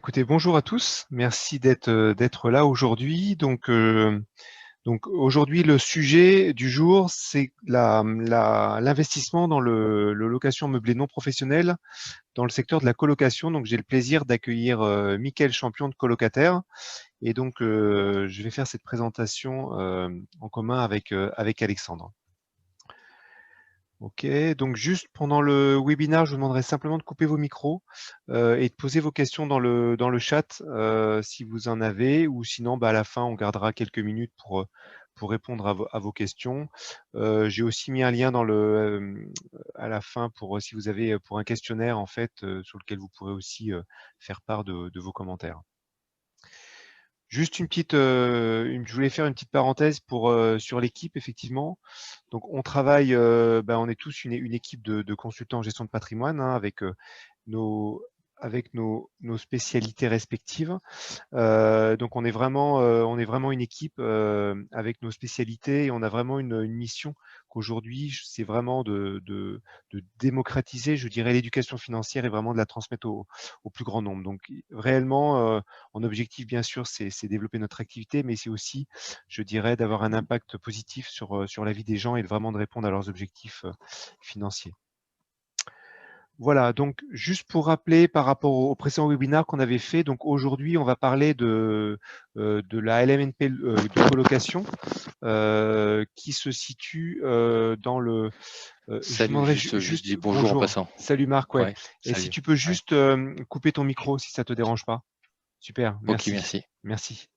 Écoutez, bonjour à tous. Merci d'être là aujourd'hui. Donc aujourd'hui, le sujet du jour, c'est l'investissement dans le location meublée non professionnelle dans le secteur de la colocation. Donc j'ai le plaisir d'accueillir Mickaël Champion de Colocataire. Et donc je vais faire cette présentation en commun avec Alexandre. Ok, donc juste pendant le webinaire, je vous demanderai simplement de couper vos micros et de poser vos questions dans le chat si vous en avez, ou sinon à la fin, on gardera quelques minutes pour répondre à vos questions. J'ai aussi mis un lien à la fin pour si vous avez pour un questionnaire en fait sur lequel vous pourrez aussi faire part de vos commentaires. Juste je voulais faire une petite parenthèse sur l'équipe, effectivement. Donc, on travaille, on est tous une équipe de consultants en gestion de patrimoine hein, nos, avec nos spécialités respectives. Donc, on est vraiment une équipe avec nos spécialités et on a vraiment une mission qu'aujourd'hui, c'est vraiment de démocratiser, je dirais, l'éducation financière et vraiment de la transmettre au plus grand nombre. Donc, réellement, en objectif, bien sûr, c'est développer notre activité, mais c'est aussi, je dirais, d'avoir un impact positif sur la vie des gens et vraiment de répondre à leurs objectifs financiers. Voilà, donc juste pour rappeler par rapport au précédent webinaire qu'on avait fait, donc aujourd'hui on va parler de la LMNP de colocation qui se situe dans le... je Salut, demanderais je dis juste bonjour en bonjour, passant. salut Marc, ouais. Ouais, Et si salut. tu peux Ouais. juste couper ton micro si ça te dérange pas. Super, Ok, merci, merci.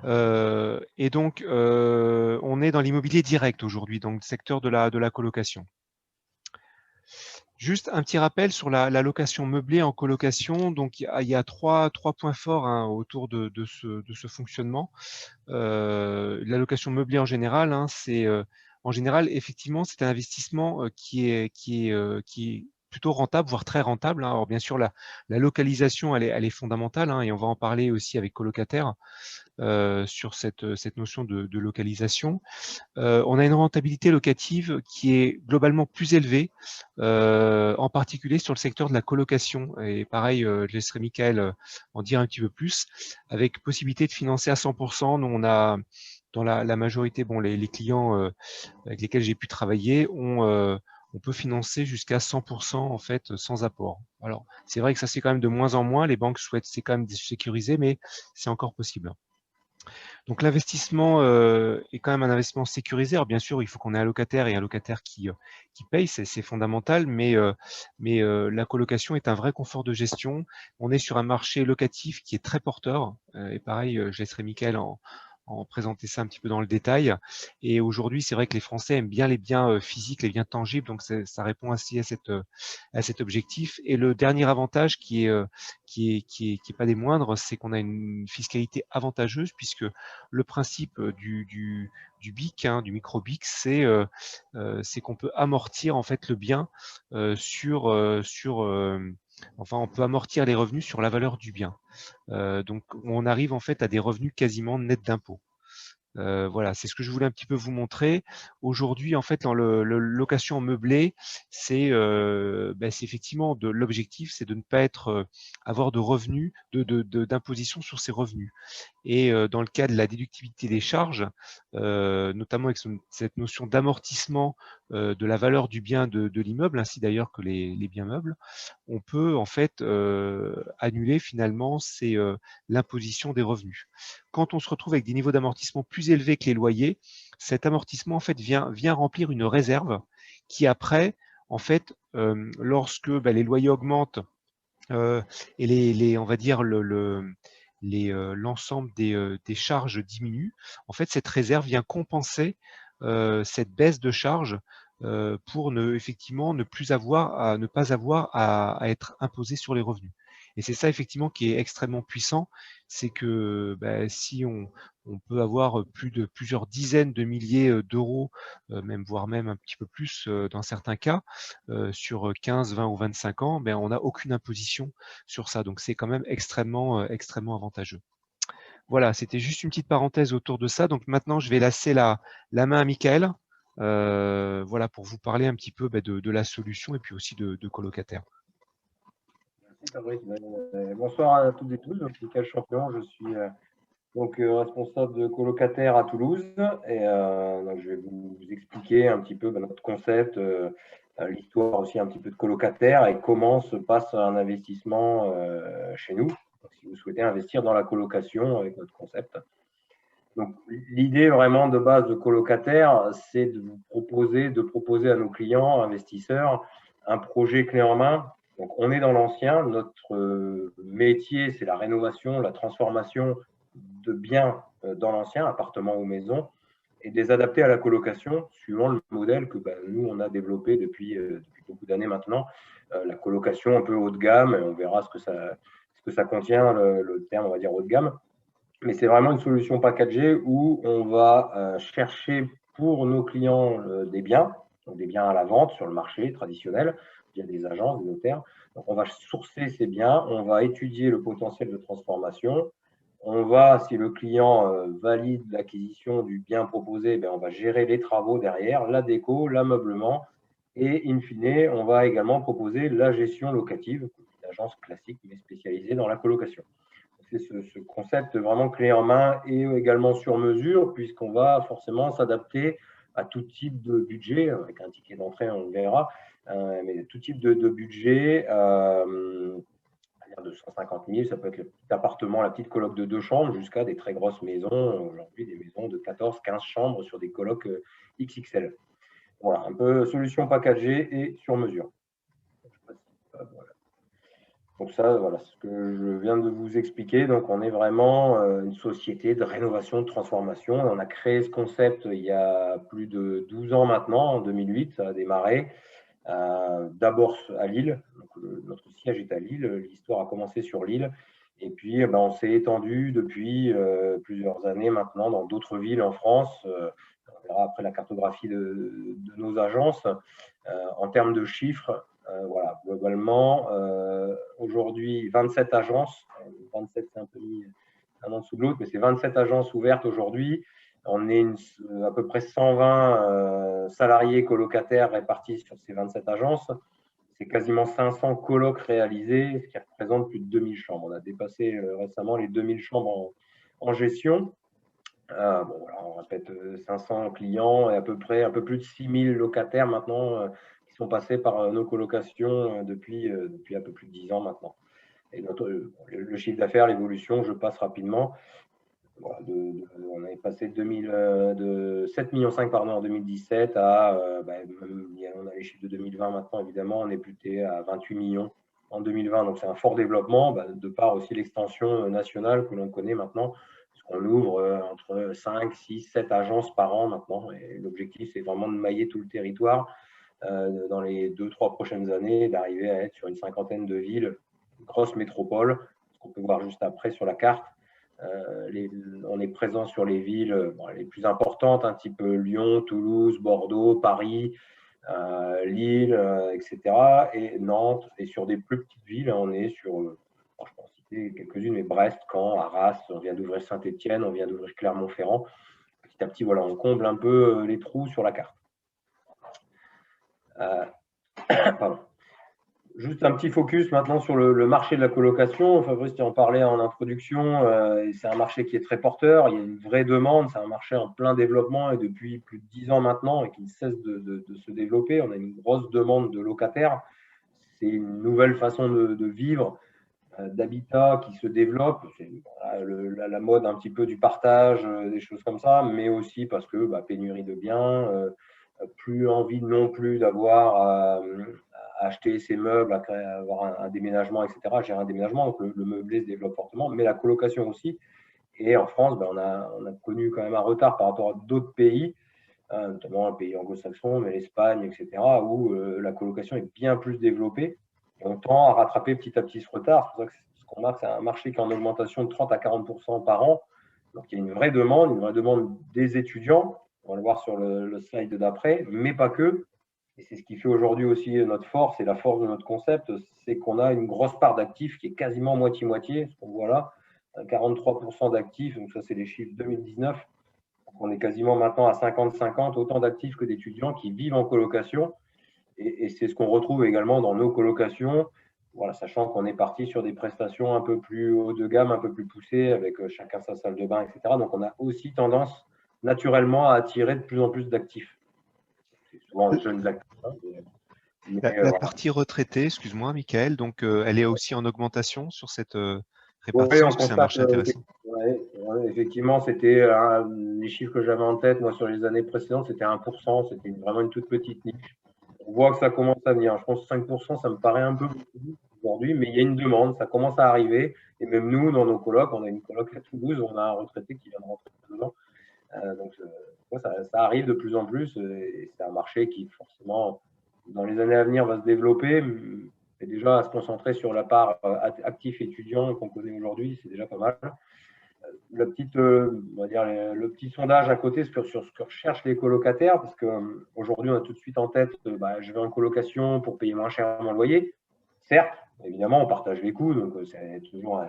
merci. Et donc on est dans l'immobilier direct aujourd'hui, donc le secteur de la colocation. Juste un petit rappel sur la location meublée en colocation. Donc, il y a trois points forts hein, autour de ce fonctionnement. La location meublée en général, hein, en général, effectivement, c'est un investissement qui est plutôt rentable, voire très rentable. Hein. Alors, bien sûr, la localisation, elle est fondamentale hein, et on va en parler aussi avec Colocataire sur cette notion de localisation. On a une rentabilité locative qui est globalement plus élevée, en particulier sur le secteur de la colocation. Et pareil, je laisserai Mickaël en dire un petit peu plus, avec possibilité de financer à 100%. Nous, on a dans la majorité, bon, les clients avec lesquels j'ai pu travailler on peut financer jusqu'à 100% en fait sans apport. Alors, c'est vrai que ça c'est quand même de moins en moins. Les banques souhaitent c'est quand même sécuriser, mais c'est encore possible. Donc l'investissement est quand même un investissement sécurisé. Alors bien sûr, il faut qu'on ait un locataire et un locataire qui paye, c'est fondamental, mais la colocation est un vrai confort de gestion. On est sur un marché locatif qui est très porteur. Et pareil, je laisserai Mickaël en présenter ça un petit peu dans le détail. Et aujourd'hui, c'est vrai que les Français aiment bien les biens physiques, les biens tangibles, donc ça répond ainsi à cet objectif. Et le dernier avantage qui est pas des moindres, c'est qu'on a une fiscalité avantageuse puisque le principe du BIC, hein, du micro-BIC, c'est qu'on peut amortir en fait le bien enfin on peut amortir les revenus sur la valeur du bien. Donc on arrive en fait à des revenus quasiment nets d'impôts. Voilà, c'est ce que je voulais un petit peu vous montrer. Aujourd'hui, en fait, dans le location meublée, c'est effectivement l'objectif, c'est de ne pas avoir de revenus, d'imposition sur ces revenus. Et dans le cas de la déductibilité des charges, notamment avec cette notion d'amortissement de la valeur du bien de l'immeuble, ainsi d'ailleurs que les biens meubles, on peut en fait annuler finalement l'imposition des revenus. Quand on se retrouve avec des niveaux d'amortissement plus élevés que les loyers, cet amortissement en fait vient remplir une réserve qui après, en fait, lorsque les loyers augmentent et on va dire l'ensemble des charges diminue, en fait, cette réserve vient compenser cette baisse de charges pour effectivement ne pas avoir à être imposé sur les revenus. Et c'est ça effectivement qui est extrêmement puissant, c'est que si on peut avoir plusieurs dizaines de milliers d'euros, voire même un petit peu plus dans certains cas, sur 15, 20 ou 25 ans, on n'a aucune imposition sur ça. Donc c'est quand même extrêmement avantageux. Voilà, c'était juste une petite parenthèse autour de ça. Donc maintenant, je vais laisser la main à Mickaël, voilà, pour vous parler un petit peu de la solution et puis aussi de colocataire. Fabrice. Bonsoir à toutes et tous. Je suis Michael Champion. Je suis donc responsable de colocataire à Toulouse. Et donc, je vais vous expliquer un petit peu notre concept, l'histoire aussi un petit peu de colocataire et comment se passe un investissement chez nous. Donc, si vous souhaitez investir dans la colocation avec notre concept. Donc, l'idée vraiment de base de colocataire, c'est de proposer à nos clients, investisseurs, un projet clé en main. Donc, on est dans l'ancien. Notre métier, c'est la rénovation, la transformation de biens dans l'ancien, appartements ou maisons, et de les adapter à la colocation, suivant le modèle que nous, on a développé depuis beaucoup d'années maintenant. La colocation un peu haut de gamme, on verra ce que ça contient, le terme, on va dire, haut de gamme. Mais c'est vraiment une solution packagée où on va chercher pour nos clients des biens, donc des biens à la vente sur le marché traditionnel, via des agences, des notaires. Donc on va sourcer ces biens, on va étudier le potentiel de transformation. On va, si le client valide l'acquisition du bien proposé, on va gérer les travaux derrière, la déco, l'ameublement. Et in fine, on va également proposer la gestion locative, une agence classique mais spécialisée dans la colocation. C'est ce concept vraiment clé en main et également sur mesure, puisqu'on va forcément s'adapter à tout type de budget, avec un ticket d'entrée, on le verra, mais tout type de budget, de 150 000, ça peut être le petit appartement, la petite coloc de 2 chambres, jusqu'à des très grosses maisons, aujourd'hui des maisons de 14, 15 chambres sur des colocs XXL. Voilà, un peu solution packagée et sur mesure. Voilà. Donc ça, voilà ce que je viens de vous expliquer. Donc on est vraiment une société de rénovation, de transformation. On a créé ce concept il y a plus de 12 ans maintenant, en 2008, ça a démarré. D'abord à Lille, donc notre siège est à Lille, l'histoire a commencé sur Lille. Et puis on s'est étendu depuis plusieurs années maintenant dans d'autres villes en France. On verra après la cartographie de nos agences. En termes de chiffres, voilà, globalement, aujourd'hui, 27 agences. 27, c'est un peu mis un en dessous de l'autre, mais c'est 27 agences ouvertes aujourd'hui. On est à peu près 120 salariés colocataires répartis sur ces 27 agences. C'est quasiment 500 colocs réalisés, ce qui représente plus de 2000 chambres. On a dépassé récemment les 2000 chambres en gestion. Bon, voilà, on répète 500 clients et à peu près un peu plus de 6000 locataires maintenant qui sont passés par nos colocations depuis un peu plus de 10 ans maintenant. Et le chiffre d'affaires, l'évolution, je passe rapidement. Voilà, on est passé de 7,5 millions en 2017 à, on a les chiffres de 2020 maintenant, évidemment, on est plutôt à 28 millions en 2020. Donc c'est un fort développement, de par aussi l'extension nationale que l'on connaît maintenant. On ouvre entre 5, 6, 7 agences par an maintenant. Et l'objectif, c'est vraiment de mailler tout le territoire dans les 2-3 prochaines années, d'arriver à être sur une cinquantaine de villes, grosses métropoles, ce qu'on peut voir juste après sur la carte. On est présent sur les villes les plus importantes, un petit peu Lyon, Toulouse, Bordeaux, Paris, Lille, etc. Et Nantes. Et sur des plus petites villes, on est sur, je pense citer quelques-unes, mais Brest, Caen, Arras, on vient d'ouvrir Saint-Étienne, on vient d'ouvrir Clermont-Ferrand. Petit à petit, voilà, on comble un peu les trous sur la carte. Pardon. Juste un petit focus maintenant sur le marché de la colocation. Fabrice, tu en parlais en introduction. C'est un marché qui est très porteur. Il y a une vraie demande. C'est un marché en plein développement et depuis plus de 10 ans maintenant et qui ne cesse de se développer. On a une grosse demande de locataires. C'est une nouvelle façon de vivre, d'habitat qui se développe. C'est la mode un petit peu du partage, des choses comme ça, mais aussi parce que pénurie de biens, plus envie non plus d'avoir acheter ses meubles, avoir un déménagement, etc., gérer un déménagement. Donc, le meublé se développe fortement, mais la colocation aussi. Et en France, on a connu quand même un retard par rapport à d'autres pays, notamment les pays anglo-saxons, mais l'Espagne, etc., où la colocation est bien plus développée. Et on tend à rattraper petit à petit ce retard. C'est pour ça que ce qu'on marque, c'est un marché qui est en augmentation de 30 à 40% par an. Donc, il y a une vraie demande des étudiants. On va le voir sur le slide d'après, mais pas que. Et c'est ce qui fait aujourd'hui aussi notre force et la force de notre concept, c'est qu'on a une grosse part d'actifs qui est quasiment moitié-moitié. Ce qu'on voit là, 43% d'actifs, donc ça c'est les chiffres 2019. Donc on est quasiment maintenant à 50-50, autant d'actifs que d'étudiants qui vivent en colocation. Et c'est ce qu'on retrouve également dans nos colocations. Voilà, sachant qu'on est parti sur des prestations un peu plus haut de gamme, un peu plus poussées, avec chacun sa salle de bain, etc. Donc, on a aussi tendance naturellement à attirer de plus en plus d'actifs. C'est souvent les jeunes actifs. Hein, La voilà. partie retraitée, excuse-moi, Michael, donc elle est aussi en augmentation sur cette Oui, répartition. on Est-ce que c'est un constate, marché intéressant? effectivement, c'était les chiffres que j'avais en tête, moi, sur les années précédentes, c'était 1%, c'était vraiment une toute petite niche. On voit que ça commence à venir. Je pense que 5%, ça me paraît un peu beaucoup aujourd'hui, mais il y a une demande, ça commence à arriver. Et même nous, dans nos colocs, on a une coloc à Toulouse, on a un retraité qui vient de rentrer dedans. Donc, ça arrive de plus en plus, et c'est un marché qui, forcément, dans les années à venir, va se développer. Et déjà, à se concentrer sur la part actif étudiant qu'on connaît aujourd'hui, c'est déjà pas mal. La petite, on va dire, le petit sondage à côté sur ce que recherchent les colocataires, parce qu'aujourd'hui, on a tout de suite en tête, je vais en colocation pour payer moins cher mon loyer. Certes, évidemment, on partage les coûts, donc c'est toujours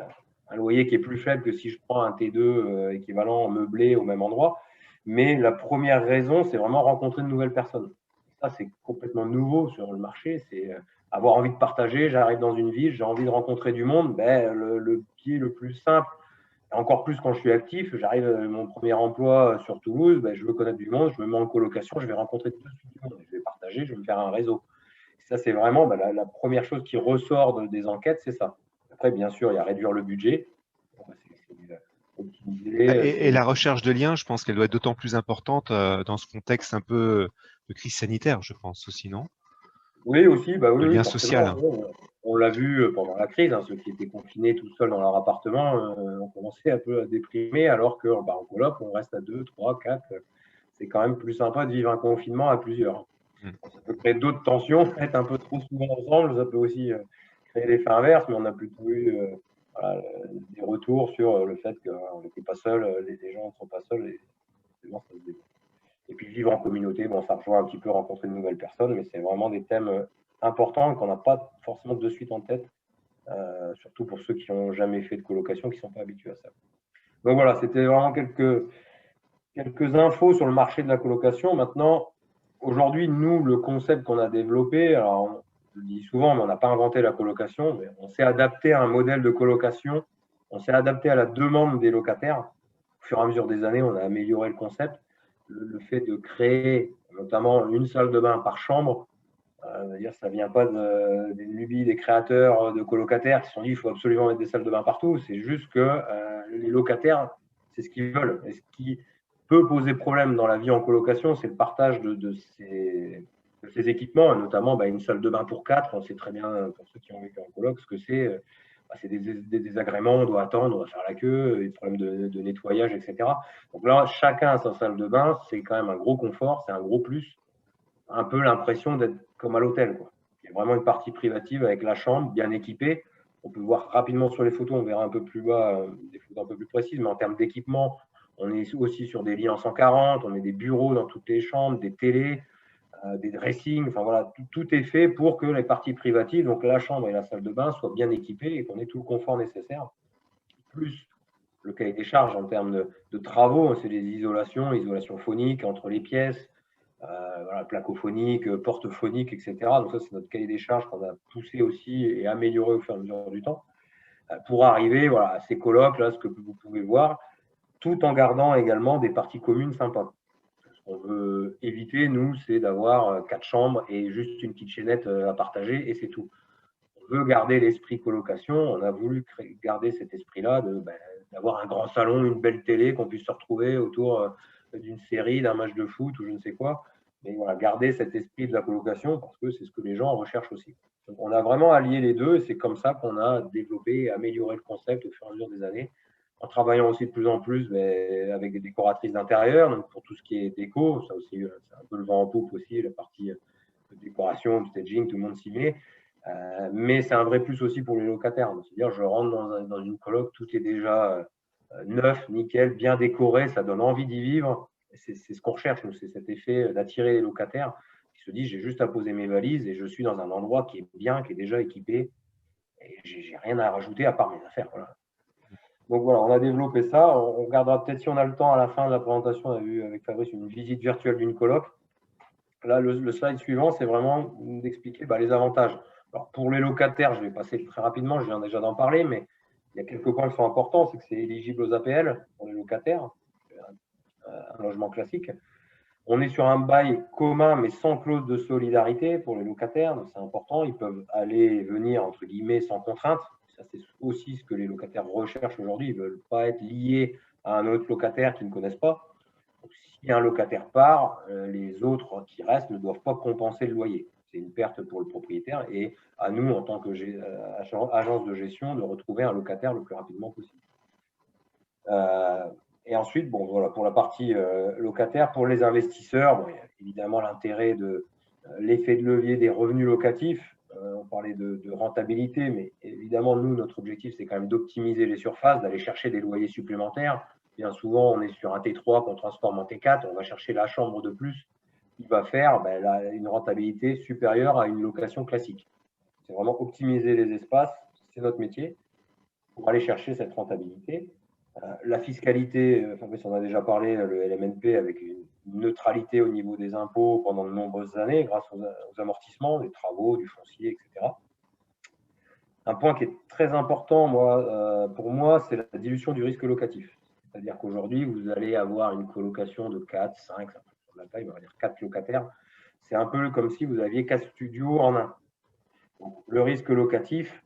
un loyer qui est plus faible que si je prends un T2 équivalent meublé au même endroit. Mais la première raison, c'est vraiment rencontrer de nouvelles personnes. Ça, c'est complètement nouveau sur le marché. C'est avoir envie de partager. J'arrive dans une ville, j'ai envie de rencontrer du monde. Le pied le plus simple, encore plus quand je suis actif, j'arrive à mon premier emploi sur Toulouse, je veux connaître du monde, je me mets en colocation, je vais rencontrer tout de suite du monde. Je vais partager, je vais me faire un réseau. Ça, c'est vraiment la première chose qui ressort des enquêtes, c'est ça. Après, bien sûr, il y a réduire le budget. Et la recherche de liens, je pense qu'elle doit être d'autant plus importante dans ce contexte un peu de crise sanitaire, je pense aussi, non? Oui, aussi, De oui, lien forcément. social. On l'a vu pendant la crise, hein, ceux qui étaient confinés tout seuls dans leur appartement ont commencé un peu à déprimer, alors qu'en coloc, on reste à 2, 3, 4. C'est quand même plus sympa de vivre un confinement à plusieurs. Ça peut créer d'autres tensions, être un peu trop souvent ensemble, ça peut aussi créer l'effet inverse, mais on a plutôt eu des retours sur le fait qu'on n'était pas seul, les gens ne sont pas seuls, et ça se développe. Et puis vivre en communauté, ça rejoint un petit peu rencontrer de nouvelles personnes, mais c'est vraiment des thèmes importants qu'on n'a pas forcément de suite en tête, surtout pour ceux qui n'ont jamais fait de colocation, qui ne sont pas habitués à ça. Donc voilà, c'était vraiment quelques infos sur le marché de la colocation. Maintenant, aujourd'hui, nous, le concept qu'on a développé, alors je le dis souvent, mais on n'a pas inventé la colocation, mais on s'est adapté à un modèle de colocation, on s'est adapté à la demande des locataires. Au fur et à mesure des années, on a amélioré le concept. Le fait de créer notamment une salle de bain par chambre, ça ne vient pas des lubies des créateurs de colocataires qui se sont dit qu'il faut absolument mettre des salles de bain partout. C'est juste que les locataires, c'est ce qu'ils veulent. Et ce qui peut poser problème dans la vie en colocation, c'est le partage de ces équipements, et notamment une salle de bain pour 4. On sait très bien, pour ceux qui ont vécu en coloc, ce que c'est. C'est des désagréments, on doit attendre, on doit faire la queue, des problèmes de nettoyage, etc. Donc là, chacun a sa salle de bain, c'est quand même un gros confort, c'est un gros plus. Un peu l'impression d'être comme à l'hôtel, quoi. Il y a vraiment une partie privative avec la chambre bien équipée. On peut voir rapidement sur les photos, on verra un peu plus bas des photos un peu plus précises, mais en termes d'équipement, on est aussi sur des lits en 140, on met des bureaux dans toutes les chambres, des télés, des dressings, enfin voilà, tout est fait pour que les parties privatives, donc la chambre et la salle de bain, soient bien équipées et qu'on ait tout le confort nécessaire. Plus le cahier des charges en termes de travaux, c'est des isolation phonique entre les pièces, placophonique, porte-phonique, etc. Donc ça, c'est notre cahier des charges qu'on a poussé aussi et amélioré au fur et à mesure du temps pour arriver à ces colocs, là, ce que vous pouvez voir, tout en gardant également des parties communes sympas. Ce qu'on veut éviter, nous, c'est d'avoir 4 chambres et juste une kitchenette à partager, et c'est tout. On veut garder l'esprit colocation. On a voulu garder cet esprit-là d'avoir un grand salon, une belle télé, qu'on puisse se retrouver autour d'une série, d'un match de foot ou je ne sais quoi. Mais voilà, garder cet esprit de la colocation, parce que c'est ce que les gens recherchent aussi. Donc, on a vraiment allié les deux, et c'est comme ça qu'on a développé et amélioré le concept au fur et à mesure des années, en travaillant aussi de plus en plus avec des décoratrices d'intérieur, donc pour tout ce qui est déco. Ça aussi, c'est un peu le vent en poupe aussi, la partie de décoration, de staging, tout le monde s'y met. Mais c'est un vrai plus aussi pour les locataires. C'est-à-dire, je rentre dans une coloc, tout est déjà neuf, nickel, bien décoré, ça donne envie d'y vivre. C'est ce qu'on recherche, nous, c'est cet effet d'attirer les locataires qui se disent, j'ai juste à poser mes valises et je suis dans un endroit qui est bien, qui est déjà équipé, et j'ai rien à rajouter à part mes affaires. Voilà. Donc voilà, on a développé ça. On regardera peut-être, si on a le temps, à la fin de la présentation, on a vu avec Fabrice une visite virtuelle d'une coloc. Là, le slide suivant, c'est vraiment d'expliquer les avantages. Alors, pour les locataires, je vais passer très rapidement, je viens déjà d'en parler, mais il y a quelques points qui sont importants, c'est que c'est éligible aux APL pour les locataires, un logement classique. On est sur un bail commun, mais sans clause de solidarité pour les locataires, donc c'est important. Ils peuvent aller et venir, entre guillemets, sans contrainte. Ça, c'est aussi ce que les locataires recherchent aujourd'hui. Ils ne veulent pas être liés à un autre locataire qu'ils ne connaissent pas. Donc, si un locataire part, les autres qui restent ne doivent pas compenser le loyer. C'est une perte pour le propriétaire et à nous, en tant qu'agence de gestion, de retrouver un locataire le plus rapidement possible. Et ensuite, bon, voilà, pour la partie locataire, pour les investisseurs, bon, il y a évidemment l'intérêt de l'effet de levier des revenus locatifs. On parlait de rentabilité, mais évidemment, nous, notre objectif, c'est quand même d'optimiser les surfaces, d'aller chercher des loyers supplémentaires. Bien souvent, on est sur un T3 qu'on transforme en T4, on va chercher la chambre de plus qui va faire une rentabilité supérieure à une location classique. C'est vraiment optimiser les espaces, c'est notre métier, pour aller chercher cette rentabilité. La fiscalité, Fabrice en a déjà parlé, le LMNP avec une neutralité au niveau des impôts pendant de nombreuses années grâce aux amortissements, des travaux, du foncier, etc. Un point qui est très important pour moi, c'est la dilution du risque locatif. C'est-à-dire qu'aujourd'hui, vous allez avoir une colocation de 4, 5, la taille, on va dire 4 locataires. C'est un peu comme si vous aviez 4 studios en un. Donc, le risque locatif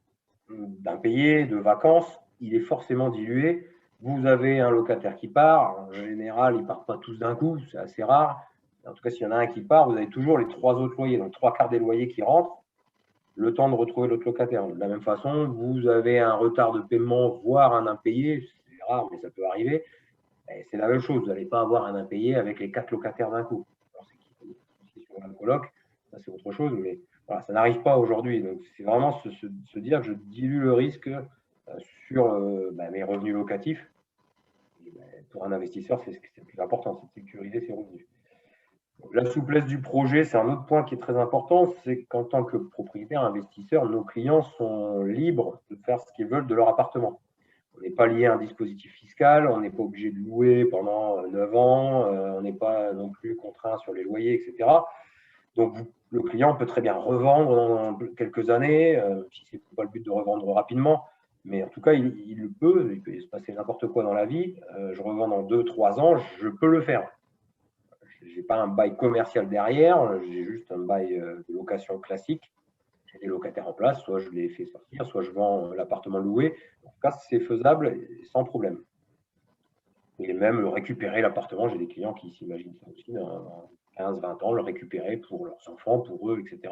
d'impayé, de vacances, il est forcément dilué. Vous avez un locataire qui part, en général, ils ne partent pas tous d'un coup, c'est assez rare. En tout cas, s'il y en a un qui part, vous avez toujours les 3 autres loyers, donc 3 quarts des loyers qui rentrent, le temps de retrouver l'autre locataire. De la même façon, vous avez un retard de paiement, voire un impayé, c'est rare, mais ça peut arriver. C'est la même chose, vous n'allez pas avoir un impayé avec les 4 locataires d'un coup. Alors, c'est sur un coloc, ça c'est autre chose, mais voilà, ça n'arrive pas aujourd'hui. Donc, c'est vraiment se dire que je dilue le risque sur mes revenus locatifs. Et, pour un investisseur, c'est le plus important, c'est de sécuriser ses revenus. Donc, la souplesse du projet, c'est un autre point qui est très important, c'est qu'en tant que propriétaire, investisseur, nos clients sont libres de faire ce qu'ils veulent de leur appartement. On n'est pas lié à un dispositif fiscal, on n'est pas obligé de louer pendant 9 ans, on n'est pas non plus contraint sur les loyers, etc. Donc, le client peut très bien revendre dans quelques années, si ce n'est pas le but de revendre rapidement, mais en tout cas, il peut se passer n'importe quoi dans la vie. Je revends dans 2-3 ans, je peux le faire. Je n'ai pas un bail commercial derrière, j'ai juste un bail de location classique. J'ai des locataires en place, soit je les fais sortir, soit je vends l'appartement loué. En tout cas, c'est faisable sans problème. Et même récupérer l'appartement, j'ai des clients qui s'imaginent ça aussi, dans 15-20 ans, le récupérer pour leurs enfants, pour eux, etc.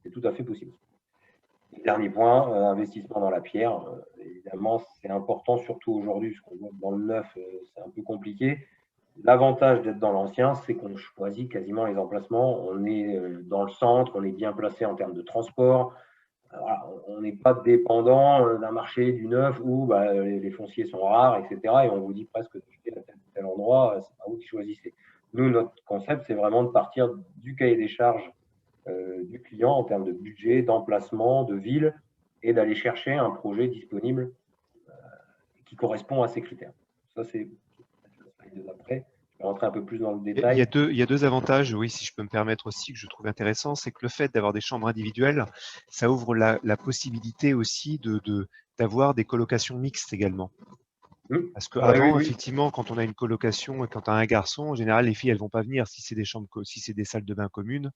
C'est tout à fait possible. Et dernier point, investissement dans la pierre. Évidemment, c'est important, surtout aujourd'hui, parce qu'on voit que dans le neuf, c'est un peu compliqué. L'avantage d'être dans l'ancien, c'est qu'on choisit quasiment les emplacements. On est dans le centre, on est bien placé en termes de transport. Voilà, on n'est pas dépendant d'un marché du neuf où les fonciers sont rares, etc. Et on vous dit presque d'acheter à tel endroit, c'est pas vous qui choisissez. Nous, notre concept, c'est vraiment de partir du cahier des charges du client en termes de budget, d'emplacement, de ville, et d'aller chercher un projet disponible qui correspond à ces critères. Ça, c'est après. Je vais rentrer un peu plus dans le détail. Il y a deux avantages, oui, si je peux me permettre aussi, que je trouve intéressant, c'est que le fait d'avoir des chambres individuelles, ça ouvre la possibilité aussi d'avoir des colocations mixtes également. Parce qu'avant, effectivement, quand on a une colocation et quand on a un garçon, en général, les filles, elles vont pas venir si c'est des chambres, si c'est des salles de bain communes.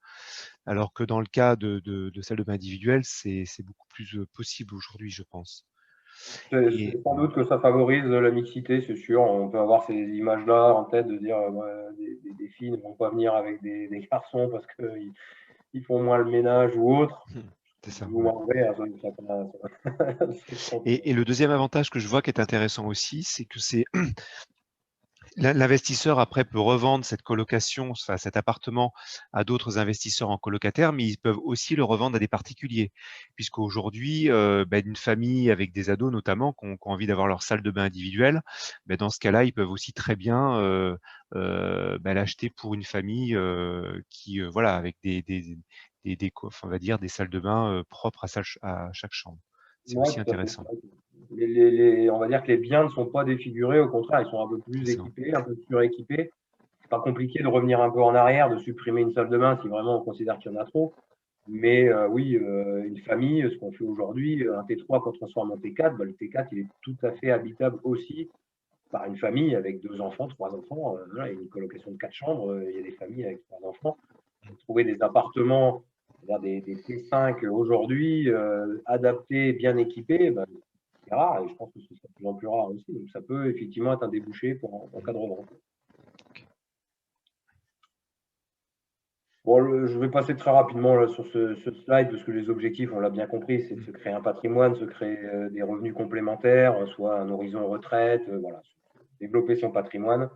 Alors que dans le cas de salles de bain individuelles, c'est beaucoup plus possible aujourd'hui, je pense. C'est sans doute que ça favorise la mixité, c'est sûr. On peut avoir ces images-là en tête de dire des filles ne vont pas venir avec des garçons parce qu'ils font moins le ménage ou autre. C'est ça. Et le deuxième avantage que je vois qui est intéressant aussi, c'est que l'investisseur après peut revendre cette colocation, enfin, cet appartement à d'autres investisseurs en colocataire, mais ils peuvent aussi le revendre à des particuliers, puisqu'aujourd'hui, une famille avec des ados notamment qui ont envie d'avoir leur salle de bain individuelle, dans ce cas-là, ils peuvent aussi très bien l'acheter pour une famille qui, voilà, avec on va dire des salles de bain propres à chaque chambre. C'est aussi intéressant. On va dire que les biens ne sont pas défigurés, au contraire, ils sont un peu plus équipés, un peu suréquipés. C'est pas compliqué de revenir un peu en arrière, de supprimer une salle de bain si vraiment on considère qu'il y en a trop. Mais oui, une famille, ce qu'on fait aujourd'hui, un T3 qu'on transforme en T4, le T4, il est tout à fait habitable aussi par une famille avec 2 enfants, 3 enfants. Voilà, il y a une colocation de 4 chambres, il y a des familles avec 3 enfants. Trouver des appartements, des T5 aujourd'hui, adaptés, bien équipés, c'est rare et je pense que ce sera de plus en plus rare aussi. Donc ça peut effectivement être un débouché en cas de revente. Bon, je vais passer très rapidement là, sur ce slide parce que les objectifs, on l'a bien compris, c'est de se créer un patrimoine, se créer des revenus complémentaires, soit un horizon retraite, voilà, développer son patrimoine.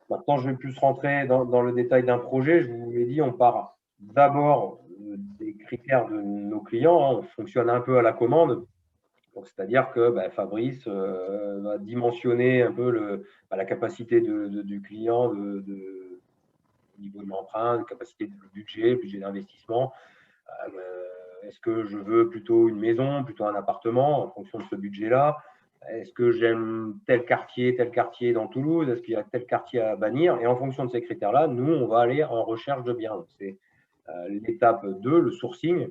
Maintenant, je vais plus rentrer dans le détail d'un projet. Je vous l'ai dit, on part d'abord des critères de nos clients. Hein. On fonctionne un peu à la commande. C'est-à-dire que Fabrice va dimensionner un peu la capacité du client au niveau de l'emprunt, de capacité de budget d'investissement. Est-ce que je veux plutôt une maison, plutôt un appartement en fonction de ce budget-là? Est-ce que j'aime tel quartier dans Toulouse? Est-ce qu'il y a tel quartier à bannir? Et en fonction de ces critères-là, nous, on va aller en recherche de biens. C'est l'étape 2, le sourcing.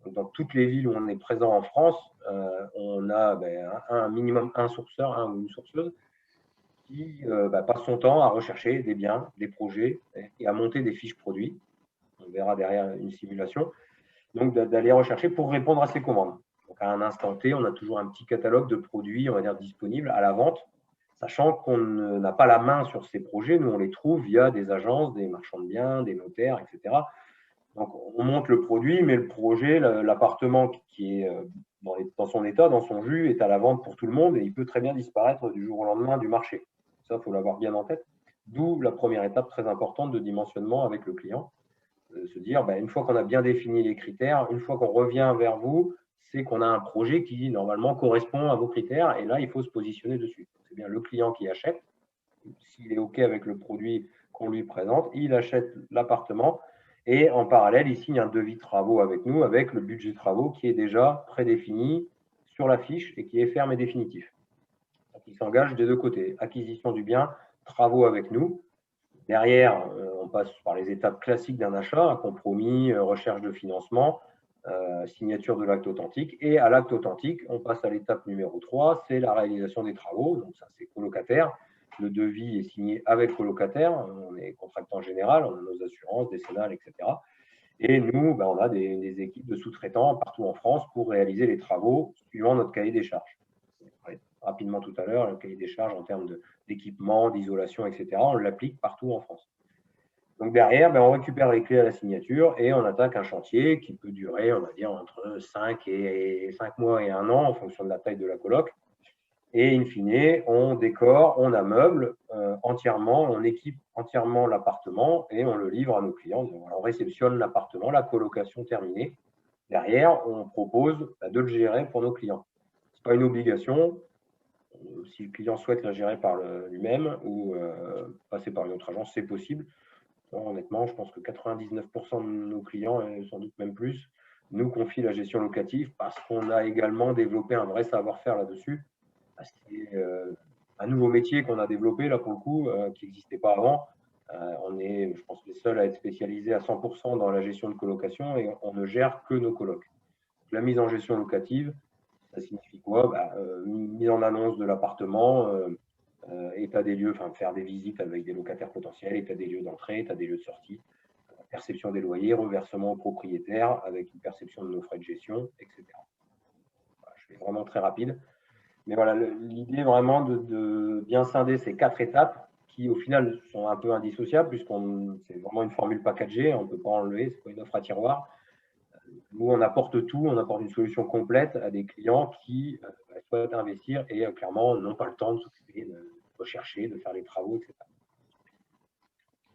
Donc, dans toutes les villes où on est présent en France, on a un minimum un sourceur, un ou une sourceuse qui passe son temps à rechercher des biens, des projets et à monter des fiches produits. On verra derrière une simulation. Donc, d'aller rechercher pour répondre à ces commandes. Donc, à un instant T, on a toujours un petit catalogue de produits, on va dire, disponibles à la vente, sachant qu'on n'a pas la main sur ces projets. Nous, on les trouve via des agences, des marchands de biens, des notaires, etc. Donc, on monte le produit, mais le projet, l'appartement qui est dans son état, dans son jus, est à la vente pour tout le monde et il peut très bien disparaître du jour au lendemain du marché. Ça, il faut l'avoir bien en tête. D'où la première étape très importante de dimensionnement avec le client. Se dire, une fois qu'on a bien défini les critères, une fois qu'on revient vers vous, c'est qu'on a un projet qui, normalement, correspond à vos critères et là, il faut se positionner dessus. C'est bien le client qui achète. S'il est OK avec le produit qu'on lui présente, il achète l'appartement et en parallèle, il signe un devis de travaux avec nous, avec le budget de travaux qui est déjà prédéfini sur la fiche et qui est ferme et définitif. Donc, il s'engage des deux côtés, acquisition du bien, travaux avec nous. Derrière, on passe par les étapes classiques d'un achat, un compromis, recherche de financement, signature de l'acte authentique. Et à l'acte authentique, on passe à l'étape numéro 3, c'est la réalisation des travaux. Donc ça, c'est colocataire. Le devis est signé avec colocataire. On est contractant général, on a nos assurances, décennales, etc. Et nous, on a des équipes de sous-traitants partout en France pour réaliser les travaux suivant notre cahier des charges. Rapidement tout à l'heure, le cahier des charges en termes d'équipement, d'isolation, etc. On l'applique partout en France. Donc derrière, on récupère les clés à la signature et on attaque un chantier qui peut durer, on va dire, entre 5 mois et 1 an en fonction de la taille de la coloc. Et in fine, on décore, on ameuble entièrement, on équipe entièrement l'appartement et on le livre à nos clients. Donc, on réceptionne l'appartement, la colocation terminée. Derrière, on propose de le gérer pour nos clients. Ce n'est pas une obligation. Si le client souhaite la gérer par lui-même ou passer par une autre agence, c'est possible. Honnêtement, je pense que 99% de nos clients, et sans doute même plus, nous confient la gestion locative parce qu'on a également développé un vrai savoir-faire là-dessus. C'est un nouveau métier qu'on a développé, là, pour le coup, qui n'existait pas avant. On est, je pense, les seuls à être spécialisés à 100% dans la gestion de colocation et on ne gère que nos colocs. La mise en gestion locative, ça signifie quoi? Mise en annonce de l'appartement, état des lieux, faire des visites avec des locataires potentiels, état des lieux d'entrée, état des lieux de sortie, perception des loyers, reversement aux propriétaires avec une perception de nos frais de gestion, etc. Voilà, je vais vraiment très rapide. Mais voilà, l'idée vraiment de bien scinder ces 4 étapes qui au final sont un peu indissociables puisqu'on c'est vraiment une formule packagée, on ne peut pas enlever, c'est pas une offre à tiroir. Nous, on apporte tout, on apporte une solution complète à des clients qui souhaitent investir et clairement n'ont pas le temps de s'occuper, de rechercher, de faire les travaux, etc.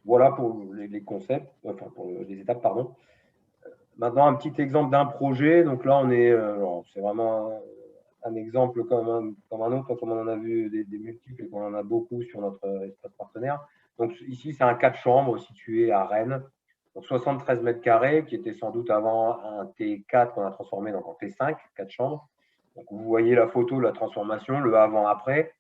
Voilà pour les concepts, enfin pour les étapes, pardon. Maintenant, un petit exemple d'un projet. Donc là, on est, c'est vraiment un exemple comme un autre, comme on en a vu des multiples et qu'on en a beaucoup sur notre espace partenaire. Donc ici, c'est un 4 chambres situé à Rennes. Donc 73 mètres carrés, qui était sans doute avant un T4 qu'on a transformé donc en T5, 4 chambres. Donc vous voyez la photo de la transformation, le avant-après.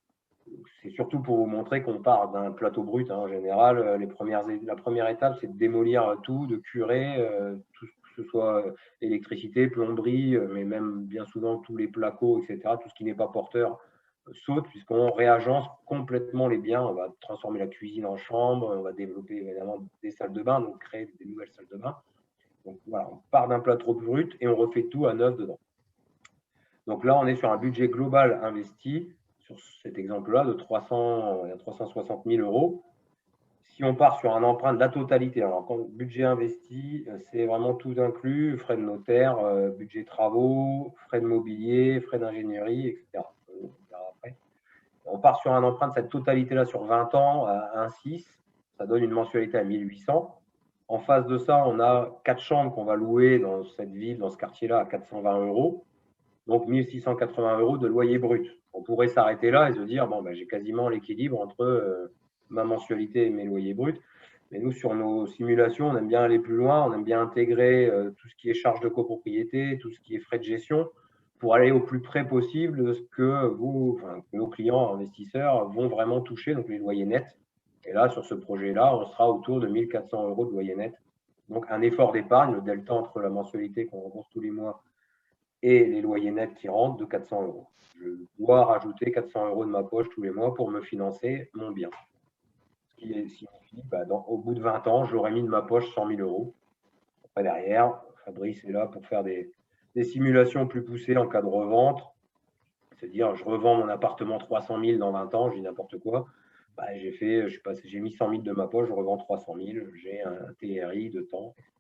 C'est surtout pour vous montrer qu'on part d'un plateau brut en général. La première étape, c'est de démolir tout, de curer tout ce soit électricité, plomberie, mais même bien souvent tous les placos, etc., tout ce qui n'est pas porteur saute, puisqu'on réagence complètement les biens. On va transformer la cuisine en chambre, on va développer évidemment des salles de bain, donc créer des nouvelles salles de bain. Donc voilà, on part d'un plateau brut et on refait tout à neuf dedans. Donc là, on est sur un budget global investi, sur cet exemple-là, de 360 000 euros. Si on part sur un emprunt de la totalité, alors quand le budget investi, c'est vraiment tout inclus, frais de notaire, budget travaux, frais de mobilier, frais d'ingénierie, etc. On part sur un emprunt de cette totalité-là sur 20 ans à 1,6, ça donne une mensualité à 1800. En face de ça, on a 4 chambres qu'on va louer dans cette ville, dans ce quartier-là, à 420 euros. Donc 1680 euros de loyer brut. On pourrait s'arrêter là et se dire, bon, ben, j'ai quasiment l'équilibre entre ma mensualité et mes loyers bruts. Mais nous, sur nos simulations, on aime bien aller plus loin, on aime bien intégrer tout ce qui est charges de copropriété, tout ce qui est frais de gestion, pour aller au plus près possible de ce que que nos clients investisseurs vont vraiment toucher, donc les loyers nets. Et là, sur ce projet-là, on sera autour de 1400 euros de loyer net. Donc un effort d'épargne, le delta entre la mensualité qu'on rembourse tous les mois et les loyers nets qui rentrent de 400 euros. Je dois rajouter 400 euros de ma poche tous les mois pour me financer mon bien. Ce qui signifie, au bout de 20 ans, j'aurais mis de ma poche 100 000 euros. Après, derrière, Fabrice est là pour faire des simulations plus poussées en cas de revente. C'est-à-dire, je revends mon appartement 300 000 dans 20 ans, je dis n'importe quoi. J'ai mis 100 000 de ma poche, je revends 300 000, j'ai un TRI de temps, etc.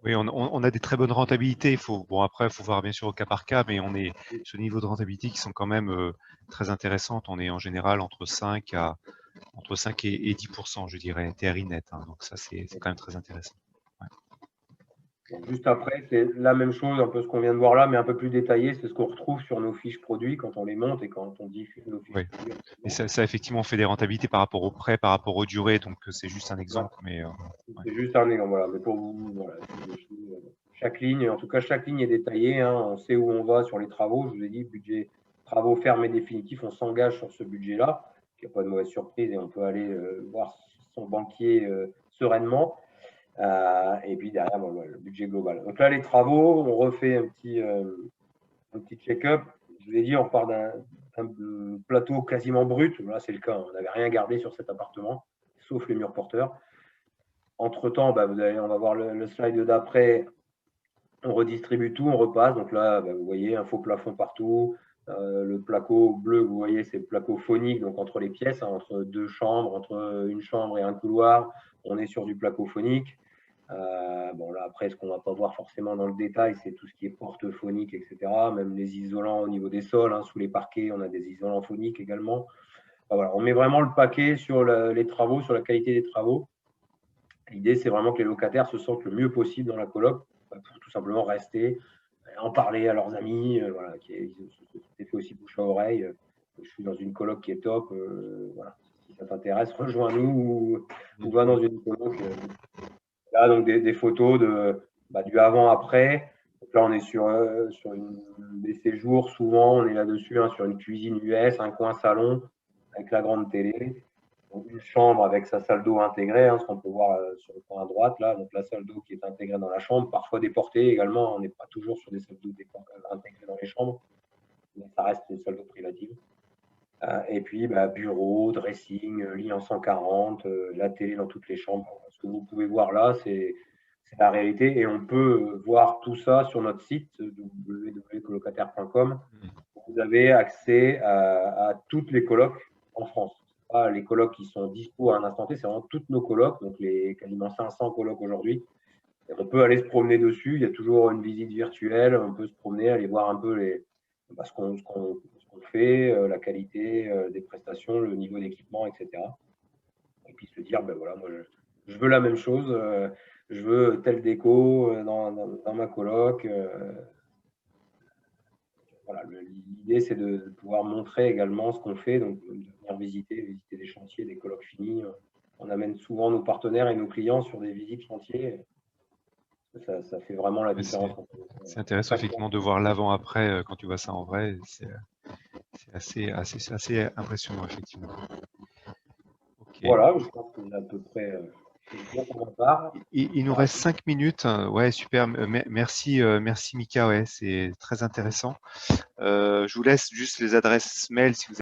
Oui, on a des très bonnes rentabilités. Après, il faut voir bien sûr au cas par cas, mais on est sur des niveaux de rentabilité qui sont quand même très intéressantes. On est en général entre 5 et 10%, je dirais, TRI net. Hein. Donc ça, c'est quand même très intéressant. Ouais. Donc, juste après, c'est la même chose, un peu ce qu'on vient de voir là, mais un peu plus détaillé. C'est ce qu'on retrouve sur nos fiches produits quand on les monte et quand on diffuse nos fiches produits. Et ça, effectivement, on fait des rentabilités par rapport aux prêts, par rapport aux durées. Donc c'est juste un exemple. Mais, c'est juste un exemple. Voilà. Mais pour vous, voilà, chaque ligne, en tout cas, chaque ligne est détaillée. Hein. On sait où on va sur les travaux. Je vous ai dit, budget travaux fermes et définitifs, on s'engage sur ce budget-là. Il n'y a pas de mauvaise surprise et on peut aller voir son banquier sereinement. Et puis derrière, le budget global. Donc là, les travaux, on refait un petit check-up. Je vous ai dit, on part d'un plateau quasiment brut. Là, c'est le cas. On n'avait rien gardé sur cet appartement, sauf les murs porteurs. Entre-temps, on va voir le slide d'après. On redistribue tout, on repasse. Donc là, vous voyez, un faux plafond partout. Le placo bleu, vous voyez, c'est le placo phonique, donc entre les pièces, hein, entre deux chambres, entre une chambre et un couloir, on est sur du placo phonique. Là, après, ce qu'on ne va pas voir forcément dans le détail, c'est tout ce qui est porte phonique, etc. Même les isolants au niveau des sols, hein, sous les parquets, on a des isolants phoniques également. Voilà, on met vraiment le paquet sur les travaux, sur la qualité des travaux. L'idée, c'est vraiment que les locataires se sentent le mieux possible dans la coloc pour tout simplement rester, en parler à leurs amis. Voilà, c'est fait aussi bouche à oreille. Je suis dans une coloc qui est top. Voilà. Si ça t'intéresse, rejoins-nous ou va dans une coloc. Là, donc des photos du avant-après. Là, on est sur des séjours. Souvent, on est là-dessus, hein, sur une cuisine US, un coin salon avec la grande télé. Donc, une chambre avec sa salle d'eau intégrée, hein, ce qu'on peut voir sur le coin à droite. Là, donc la salle d'eau qui est intégrée dans la chambre. Parfois déportée également. On n'est pas toujours sur des salles d'eau intégrées dans les chambres. Mais ça reste une salle d'eau privative. Et puis, bureau, dressing, lit en 140, la télé dans toutes les chambres. Ce que vous pouvez voir là, c'est la réalité. Et on peut voir tout ça sur notre site www.colocataire.com. Vous avez accès à toutes les colocs en France. Pas les colocs qui sont dispo à un instant T, c'est vraiment toutes nos colocs, donc les quasiment 500 colocs aujourd'hui. Et on peut aller se promener dessus. Il y a toujours une visite virtuelle. On peut se promener, aller voir un peu ce qu'on fait, la qualité des prestations, le niveau d'équipement, etc. Et puis se dire, moi je veux la même chose, je veux telle déco dans ma coloc. Voilà, l'idée c'est de pouvoir montrer également ce qu'on fait, donc de venir visiter des chantiers, des colocs finis. On amène souvent nos partenaires et nos clients sur des visites chantiers. Ça fait vraiment la différence. C'est intéressant effectivement de voir l'avant-après quand tu vois ça en vrai. C'est assez impressionnant effectivement. Okay. Voilà, je pense qu'on est à peu près Bon, pour ma part, Il nous reste 5 minutes. Ouais, super. Merci, merci Mika. Ouais, c'est très intéressant. Je vous laisse juste les adresses mail si vous